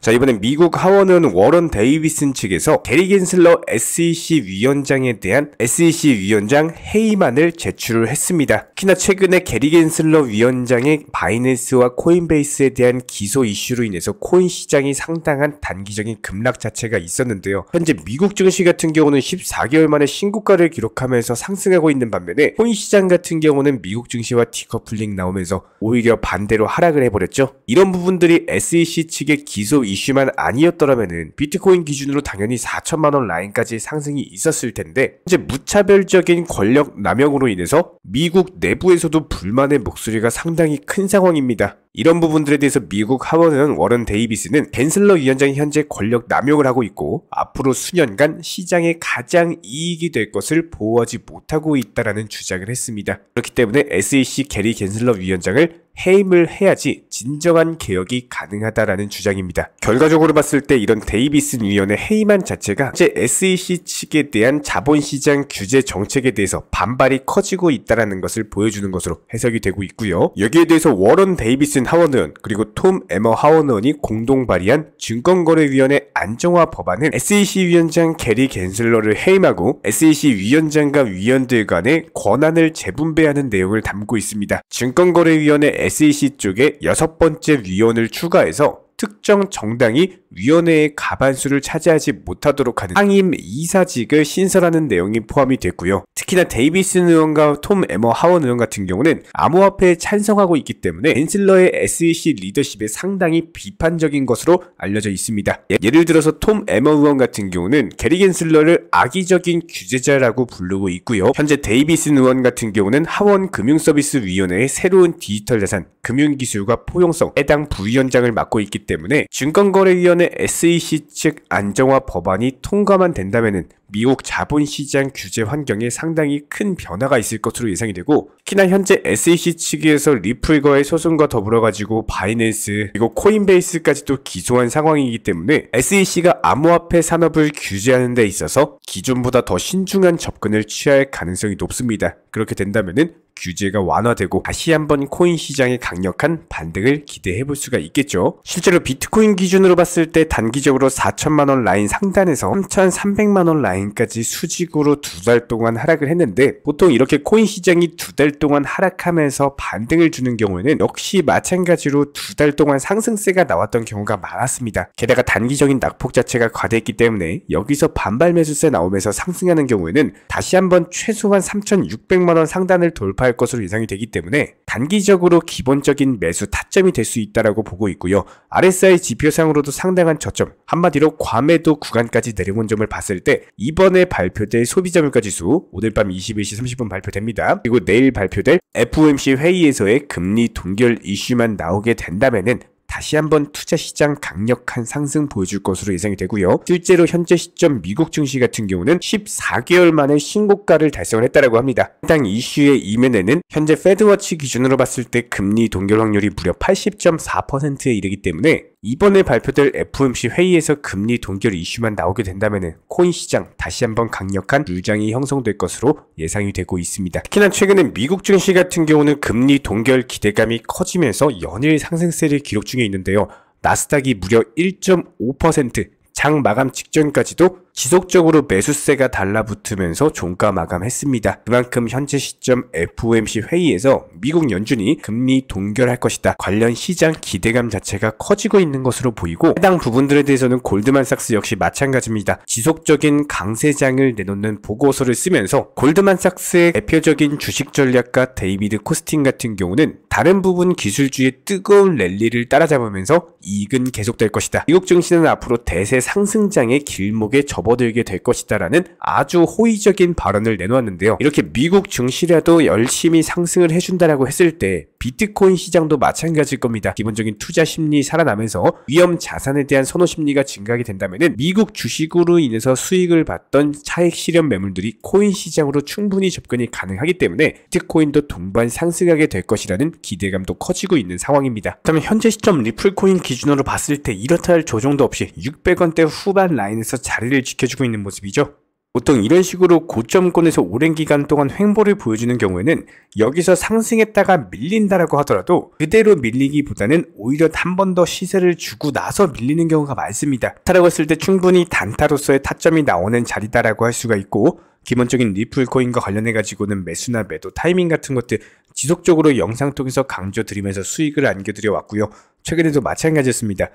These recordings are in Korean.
자, 이번엔 미국 하원의원 워런 데이비슨 측에서 게리 겐슬러 SEC 위원장에 대한 SEC 위원장 해임안을 제출을 했습니다. 특히나 최근에 게리 겐슬러 위원장의 바이낸스와 코인베이스에 대한 기소 이슈로 인해서 코인 시장이 상당한 단기적인 급락 자체가 있었는데요. 현재 미국 증시 같은 경우는 14개월 만에 신고가를 기록하면서 상승하고 있는 반면에 코인 시장 같은 경우는 미국 증시와 디커플링 나오면서 오히려 반대로 하락을 해버렸죠. 이런 부분들이 SEC 측의 기소 이슈만 아니었더라면은 비트코인 기준으로 당연히 4천만원 라인까지 상승이 있었을 텐데, 이제 무차별적인 권력 남용으로 인해서 미국 내부에서도 불만의 목소리가 상당히 큰 상황입니다. 이런 부분들에 대해서 미국 하원의원 워런 데이비스는 겐슬러 위원장이 현재 권력 남용을 하고 있고 앞으로 수년간 시장에 가장 이익이 될 것을 보호하지 못하고 있다라는 주장을 했습니다. 그렇기 때문에 SEC 게리 겐슬러 위원장을 해임을 해야지 진정한 개혁이 가능하다라는 주장입니다. 결과적으로 봤을 때 이런 데이비슨 위원의 해임안 자체가 이제 SEC 측에 대한 자본시장 규제 정책에 대해서 반발이 커지고 있다는 것을 보여주는 것으로 해석이 되고 있고요. 여기에 대해서 워런 데이비슨 하원의원 그리고 톰 에머 하원의원이 공동 발의한 증권거래위원회 안정화 법안은 SEC 위원장 게리 겐슬러를 해임하고 SEC 위원장과 위원들 간의 권한을 재분배하는 내용을 담고 있습니다. 증권거래위원회 SEC 쪽에 6번째 위원을 추가해서 특정 정당이 위원회의 과반수를 차지하지 못하도록 하는 상임 이사직을 신설하는 내용이 포함이 됐고요. 특히나 데이비슨 의원과 톰 에머 하원 의원 같은 경우는 암호화폐에 찬성하고 있기 때문에 겐슬러의 SEC 리더십에 상당히 비판적인 것으로 알려져 있습니다. 예를 들어서 톰 에머 의원 같은 경우는 게리 겐슬러를 악의적인 규제자라고 부르고 있고요. 현재 데이비슨 의원 같은 경우는 하원 금융서비스위원회의 새로운 디지털 자산, 금융기술과 포용성 해당 부위원장을 맡고 있기 때문에 증권거래위원회 SEC 측 안정화 법안이 통과만 된다면은 미국 자본시장 규제 환경에 상당히 큰 변화가 있을 것으로 예상이 되고, 특히나 현재 SEC 측에서 리플과의 소송과 더불어가지고 바이낸스 그리고 코인베이스까지도 기소한 상황이기 때문에 SEC가 암호화폐 산업을 규제하는 데 있어서 기존보다 더 신중한 접근을 취할 가능성이 높습니다. 그렇게 된다면은 규제가 완화되고 다시 한번 코인 시장의 강력한 반등을 기대해볼 수가 있겠죠. 실제로 비트코인 기준으로 봤을 때 단기적으로 4천만원 라인 상단에서 3,300만원 라인까지 수직으로 2달 동안 하락을 했는데, 보통 이렇게 코인 시장이 2달 동안 하락하면서 반등을 주는 경우에는 역시 마찬가지로 2달 동안 상승세가 나왔던 경우가 많았습니다. 게다가 단기적인 낙폭 자체가 과대했기 때문에 여기서 반발 매수세 나오면서 상승하는 경우에는 다시 한번 최소한 3,600만원 상단을 돌파할 것으로 예상이 되기 때문에 단기적으로 기본적인 매수 타점이 될 수 있다라고 보고 있고요. RSI 지표상으로도 상당한 저점, 한마디로 과매도 구간까지 내려온 점을 봤을 때 이번에 발표될 소비자 물가지수 오늘 밤 21시 30분 발표됩니다. 그리고 내일 발표될 FOMC 회의에서의 금리 동결 이슈만 나오게 된다면은 다시 한번 투자시장 강력한 상승 보여줄 것으로 예상이 되고요. 실제로 현재 시점 미국 증시 같은 경우는 14개월 만에 신고가를 달성을 했다고 합니다. 해당 이슈의 이면에는 현재 페드워치 기준으로 봤을 때 금리 동결 확률이 무려 80.4%에 이르기 때문에 이번에 발표될 FOMC 회의에서 금리 동결 이슈만 나오게 된다면 코인 시장 다시 한번 강력한 물장이 형성될 것으로 예상이 되고 있습니다. 특히나 최근에 미국 증시 같은 경우는 금리 동결 기대감이 커지면서 연일 상승세를 기록 중에 있는데요. 나스닥이 무려 1.5% 장 마감 직전까지도 지속적으로 매수세가 달라붙으면서 종가 마감했습니다. 그만큼 현재 시점 FOMC 회의에서 미국 연준이 금리 동결할 것이다. 관련 시장 기대감 자체가 커지고 있는 것으로 보이고, 해당 부분들에 대해서는 골드만삭스 역시 마찬가지입니다. 지속적인 강세장을 내놓는 보고서를 쓰면서 골드만삭스의 대표적인 주식 전략가 데이비드 코스틴 같은 경우는 다른 부분 기술주의 뜨거운 랠리를 따라잡으면서 이익은 계속될 것이다. 미국 증시는 앞으로 대세 상승장의 길목에 접어들게 될 것이다라는 아주 호의적인 발언을 내놓았는데요. 이렇게 미국 증시라도 열심히 상승을 해준다라고 했을 때 비트코인 시장도 마찬가지일 겁니다. 기본적인 투자 심리 살아나면서 위험 자산에 대한 선호 심리가 증가하게 된다면 미국 주식으로 인해서 수익을 봤던 차익 실현 매물들이 코인 시장으로 충분히 접근이 가능하기 때문에 비트코인도 동반 상승하게 될 것이라는 기대감도 커지고 있는 상황입니다. 그렇다면 현재 시점 리플코인 기준으로 봤을 때 이렇다 할 조정도 없이 600원대 후반 라인에서 자리를 지켜주고 있는 모습이죠. 보통 이런 식으로 고점권에서 오랜 기간 동안 횡보를 보여주는 경우에는 여기서 상승했다가 밀린다라고 하더라도 그대로 밀리기보다는 오히려 한 번 더 시세를 주고 나서 밀리는 경우가 많습니다. 타라고 했을 때 충분히 단타로서의 타점이 나오는 자리다라고 할 수가 있고, 기본적인 리플 코인과 관련해 가지고는 매수나 매도 타이밍 같은 것들 지속적으로 영상 통해서 강조드리면서 수익을 안겨드려 왔고요. 최근에도 마찬가지였습니다.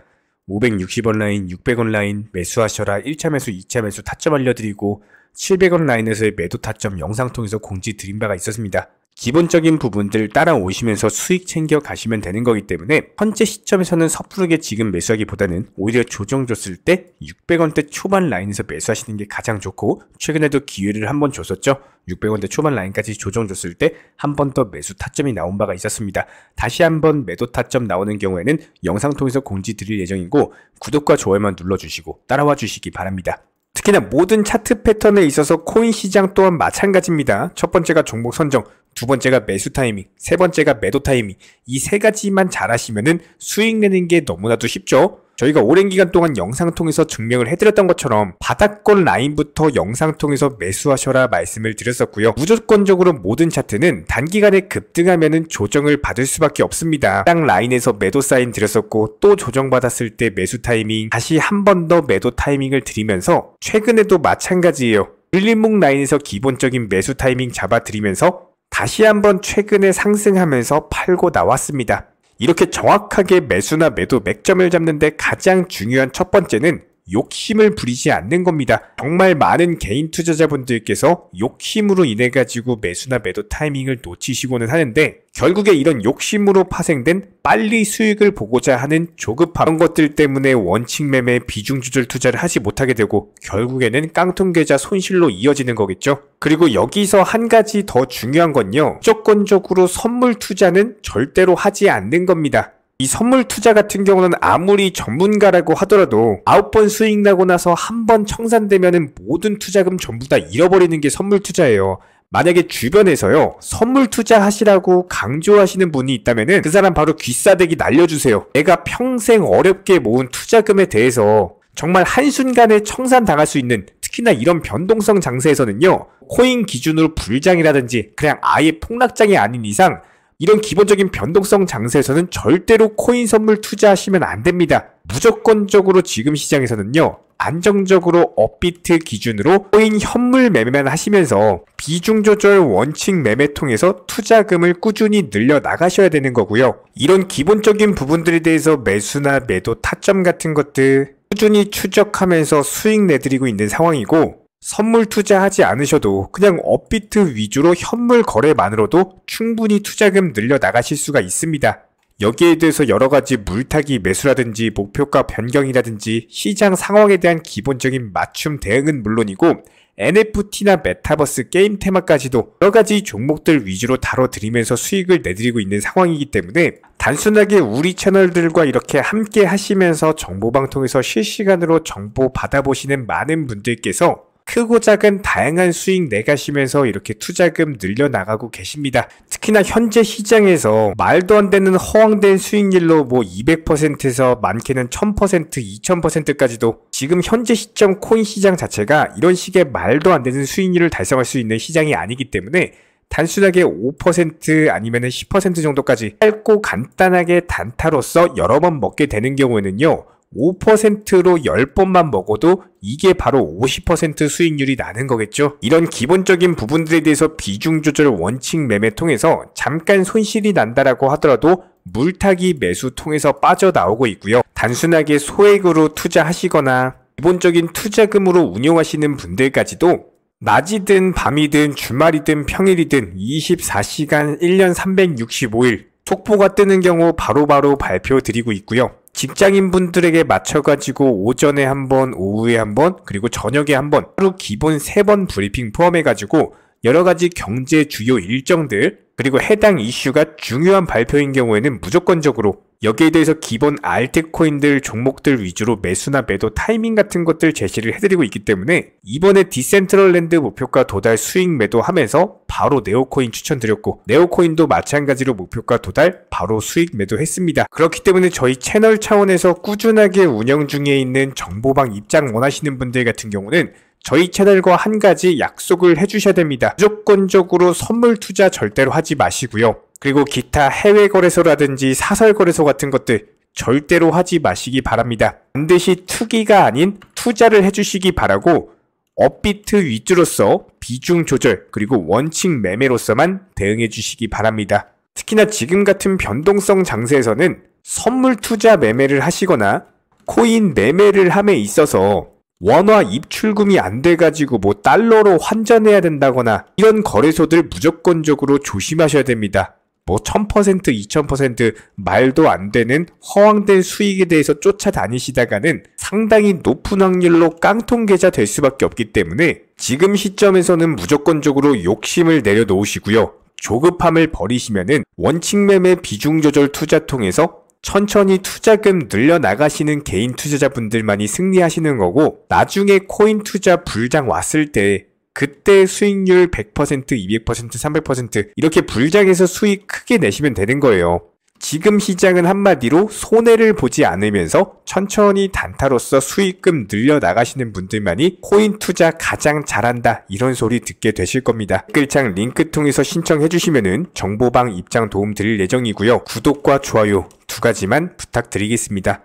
560원 라인, 600원 라인 매수하셔라 1차 매수, 2차 매수 타점 알려드리고 700원 라인에서의 매도 타점 영상 통해서 공지 드린 바가 있었습니다. 기본적인 부분들 따라오시면서 수익 챙겨 가시면 되는 거기 때문에 현재 시점에서는 섣부르게 지금 매수하기보다는 오히려 조정 줬을 때 600원대 초반 라인에서 매수하시는 게 가장 좋고, 최근에도 기회를 한번 줬었죠. 600원대 초반 라인까지 조정 줬을 때 한 번 더 매수 타점이 나온 바가 있었습니다. 다시 한번 매도 타점 나오는 경우에는 영상 통해서 공지 드릴 예정이고, 구독과 좋아요만 눌러주시고 따라와 주시기 바랍니다. 특히나 모든 차트 패턴에 있어서 코인 시장 또한 마찬가지입니다. 첫 번째가 종목 선정, 두 번째가 매수 타이밍, 세 번째가 매도 타이밍, 이 세 가지만 잘하시면은 수익 내는 게 너무나도 쉽죠. 저희가 오랜 기간 동안 영상 통해서 증명을 해드렸던 것처럼 바닥권 라인부터 영상 통해서 매수하셔라 말씀을 드렸었고요. 무조건적으로 모든 차트는 단기간에 급등하면은 조정을 받을 수밖에 없습니다. 딱 라인에서 매도 사인 드렸었고, 또 조정받았을 때 매수 타이밍, 다시 한 번 더 매도 타이밍을 드리면서 최근에도 마찬가지예요. 밀림목 라인에서 기본적인 매수 타이밍 잡아드리면서 다시 한번 최근에 상승하면서 팔고 나왔습니다. 이렇게 정확하게 매수나 매도 맥점을 잡는데 가장 중요한 첫 번째는 욕심을 부리지 않는 겁니다. 정말 많은 개인 투자자분들께서 욕심으로 인해 가지고 매수나 매도 타이밍을 놓치시고는 하는데, 결국에 이런 욕심으로 파생된 빨리 수익을 보고자 하는 조급함, 이런 것들 때문에 원칙 매매 비중 조절 투자를 하지 못하게 되고 결국에는 깡통계좌 손실로 이어지는 거겠죠. 그리고 여기서 한 가지 더 중요한 건요, 무조건적으로 선물 투자는 절대로 하지 않는 겁니다. 이 선물 투자 같은 경우는 아무리 전문가라고 하더라도 9번 수익 나고 나서 한 번 청산되면은 모든 투자금 전부 다 잃어버리는 게 선물 투자예요. 만약에 주변에서요, 선물 투자하시라고 강조하시는 분이 있다면은 그 사람 바로 귀싸대기 날려주세요. 내가 평생 어렵게 모은 투자금에 대해서 정말 한순간에 청산당할 수 있는, 특히나 이런 변동성 장세에서는요, 코인 기준으로 불장이라든지 그냥 아예 폭락장이 아닌 이상 이런 기본적인 변동성 장세에서는 절대로 코인 선물 투자하시면 안 됩니다. 무조건적으로 지금 시장에서는요, 안정적으로 업비트 기준으로 코인 현물 매매만 하시면서 비중 조절 원칙 매매 통해서 투자금을 꾸준히 늘려 나가셔야 되는 거고요. 이런 기본적인 부분들에 대해서 매수나 매도 타점 같은 것들 꾸준히 추적하면서 수익 내드리고 있는 상황이고, 선물 투자하지 않으셔도 그냥 업비트 위주로 현물 거래만으로도 충분히 투자금 늘려 나가실 수가 있습니다. 여기에 대해서 여러가지 물타기 매수라든지 목표가 변경이라든지 시장 상황에 대한 기본적인 맞춤 대응은 물론이고, NFT나 메타버스 게임 테마까지도 여러가지 종목들 위주로 다뤄드리면서 수익을 내드리고 있는 상황이기 때문에 단순하게 우리 채널들과 이렇게 함께 하시면서 정보방통에서 실시간으로 정보 받아보시는 많은 분들께서 크고 작은 다양한 수익 내가시면서 이렇게 투자금 늘려나가고 계십니다. 특히나 현재 시장에서 말도 안 되는 허황된 수익률로 200%에서 많게는 1000%, 2000%까지도 지금 현재 시점 코인 시장 자체가 이런 식의 말도 안 되는 수익률을 달성할 수 있는 시장이 아니기 때문에 단순하게 5% 아니면 10% 정도까지 짧고 간단하게 단타로서 여러 번 먹게 되는 경우에는요, 5%로 10번만 먹어도 이게 바로 50% 수익률이 나는 거겠죠. 이런 기본적인 부분들에 대해서 비중 조절 원칙 매매 통해서 잠깐 손실이 난다라고 하더라도 물타기 매수 통해서 빠져나오고 있고요. 단순하게 소액으로 투자하시거나 기본적인 투자금으로 운용하시는 분들까지도 낮이든 밤이든 주말이든 평일이든 24시간 1년 365일 속보가 뜨는 경우 바로바로 발표 드리고 있고요. 직장인 분들에게 맞춰가지고 오전에 한 번, 오후에 한 번, 그리고 저녁에 한 번, 하루 기본 3번 브리핑 포함해가지고 여러가지 경제 주요 일정들, 그리고 해당 이슈가 중요한 발표인 경우에는 무조건적으로 여기에 대해서 기본 알트코인들 종목들 위주로 매수나 매도 타이밍 같은 것들 제시를 해드리고 있기 때문에 이번에 디센트럴랜드 목표가 도달 수익 매도하면서 바로 네오코인 추천드렸고, 네오코인도 마찬가지로 목표가 도달 바로 수익 매도했습니다. 그렇기 때문에 저희 채널 차원에서 꾸준하게 운영 중에 있는 정보방 입장 원하시는 분들 같은 경우는 저희 채널과 한 가지 약속을 해주셔야 됩니다. 무조건적으로 선물 투자 절대로 하지 마시고요. 그리고 기타 해외 거래소라든지 사설 거래소 같은 것들 절대로 하지 마시기 바랍니다. 반드시 투기가 아닌 투자를 해주시기 바라고 업비트 위주로서 비중 조절 그리고 원칙 매매로서만 대응해 주시기 바랍니다. 특히나 지금 같은 변동성 장세에서는 선물 투자 매매를 하시거나 코인 매매를 함에 있어서 원화 입출금이 안 돼가지고 뭐 달러로 환전해야 된다거나 이런 거래소들 무조건적으로 조심하셔야 됩니다. 뭐 1000%, 2000% 말도 안 되는 허황된 수익에 대해서 쫓아다니시다가는 상당히 높은 확률로 깡통 계좌 될 수밖에 없기 때문에 지금 시점에서는 무조건적으로 욕심을 내려놓으시고요. 조급함을 버리시면은 원칙 매매 비중 조절 투자 통해서 천천히 투자금 늘려나가시는 개인 투자자분들만이 승리하시는 거고 나중에 코인 투자 불장 왔을 때 그때 수익률 100%, 200%, 300% 이렇게 불장해서 수익 크게 내시면 되는 거예요. 지금 시장은 한마디로 손해를 보지 않으면서 천천히 단타로서 수익금 늘려나가시는 분들만이 코인 투자 가장 잘한다 이런 소리 듣게 되실 겁니다. 댓글창 링크 통해서 신청해 주시면은 정보방 입장 도움 드릴 예정이고요. 구독과 좋아요 두 가지만 부탁드리겠습니다.